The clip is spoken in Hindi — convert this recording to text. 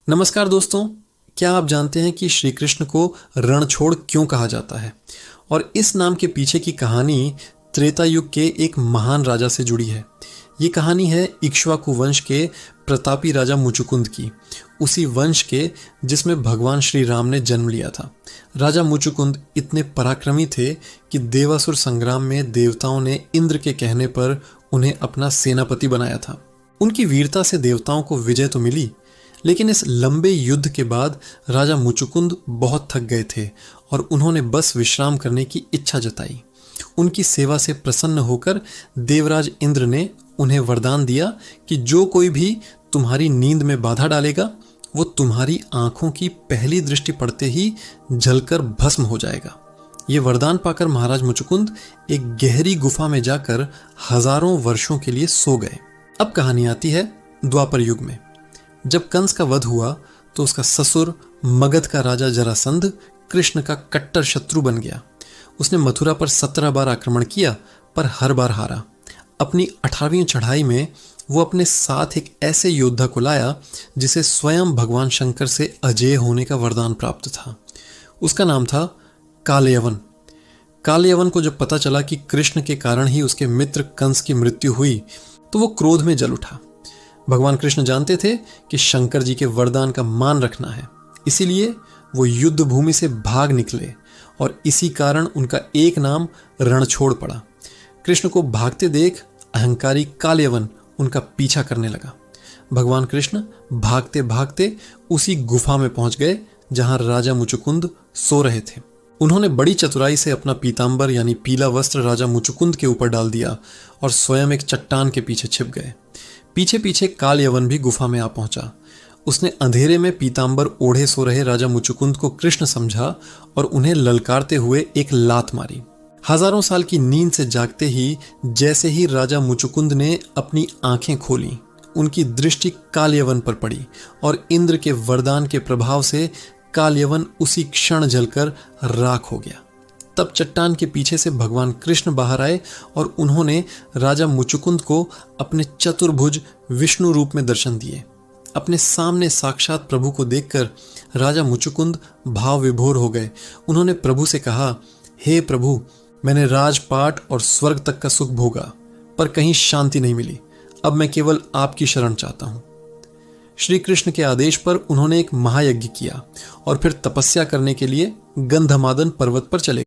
नमस्कार दोस्तों, क्या आप जानते हैं कि श्री कृष्ण को रणछोड़ क्यों कहा जाता है? और इस नाम के पीछे की कहानी त्रेता युग के एक महान राजा से जुड़ी है। ये कहानी है इक्ष्वाकु वंश के प्रतापी राजा मुचुकुंद की, उसी वंश के जिसमें भगवान श्री राम ने जन्म लिया था। राजा मुचुकुंद इतने पराक्रमी थे कि देवासुर संग्राम में देवताओं ने इंद्र के कहने पर उन्हें अपना सेनापति बनाया था। उनकी वीरता से देवताओं को विजय तो मिली, लेकिन इस लंबे युद्ध के बाद राजा मुचुकुंद बहुत थक गए थे और उन्होंने बस विश्राम करने की इच्छा जताई। उनकी सेवा से प्रसन्न होकर देवराज इंद्र ने उन्हें वरदान दिया कि जो कोई भी तुम्हारी नींद में बाधा डालेगा वो तुम्हारी आंखों की पहली दृष्टि पड़ते ही जलकर भस्म हो जाएगा। ये वरदान पाकर महाराज मुचुकुंद एक गहरी गुफा में जाकर हजारों वर्षों के लिए सो गए। अब कहानी आती है द्वापर युग में। जब कंस का वध हुआ तो उसका ससुर मगध का राजा जरासंध कृष्ण का कट्टर शत्रु बन गया। उसने मथुरा पर 17 बार आक्रमण किया पर हर बार हारा। अपनी 18वीं चढ़ाई में वो अपने साथ एक ऐसे योद्धा को लाया जिसे स्वयं भगवान शंकर से अजेय होने का वरदान प्राप्त था। उसका नाम था कालयवन। कालयवन को जब पता चला कि कृष्ण के कारण ही उसके मित्र कंस की मृत्यु हुई तो वो क्रोध में जल उठा। भगवान कृष्ण जानते थे कि शंकर जी के वरदान का मान रखना है, इसीलिए वो युद्ध भूमि से भाग निकले और इसी कारण उनका एक नाम रणछोड़ पड़ा। कृष्ण को भागते देख अहंकारी कालयवन उनका पीछा करने लगा। भगवान कृष्ण भागते भागते उसी गुफा में पहुंच गए जहां राजा मुचुकुंद सो रहे थे। उन्होंने बड़ी चतुराई से अपना पीतांबर यानी पीला वस्त्र राजा मुचुकुंद के ऊपर डाल दिया और स्वयं एक चट्टान के पीछे छिप गए। पीछे पीछे कालयवन भी गुफा में आ पहुंचा। उसने अंधेरे में पीतांबर ओढ़े सो रहे राजा मुचुकुंद को कृष्ण समझा और उन्हें ललकारते हुए एक लात मारी। हजारों साल की नींद से जागते ही जैसे ही राजा मुचुकुंद ने अपनी आंखें खोली, उनकी दृष्टि कालयवन पर पड़ी और इंद्र के वरदान के प्रभाव से कालयवन उसी क्षण जलकर राख हो गया। तब चट्टान के पीछे से भगवान कृष्ण बाहर आए और उन्होंने राजा मुचुकुंद को अपने चतुर्भुज विष्णु रूप में दर्शन दिए। अपने सामने साक्षात प्रभु को देखकर राजा मुचुकुंद भाव विभोर हो गए। उन्होंने प्रभु से कहा, हे प्रभु, मैंने राजपाट और स्वर्ग तक का सुख भोगा पर कहीं शांति नहीं मिली। अब मैं केवल आपकी शरण चाहता हूं। श्री कृष्ण के आदेश पर उन्होंने एक महायज्ञ किया और फिर तपस्या करने के लिए गंधमादन पर्वत पर चले।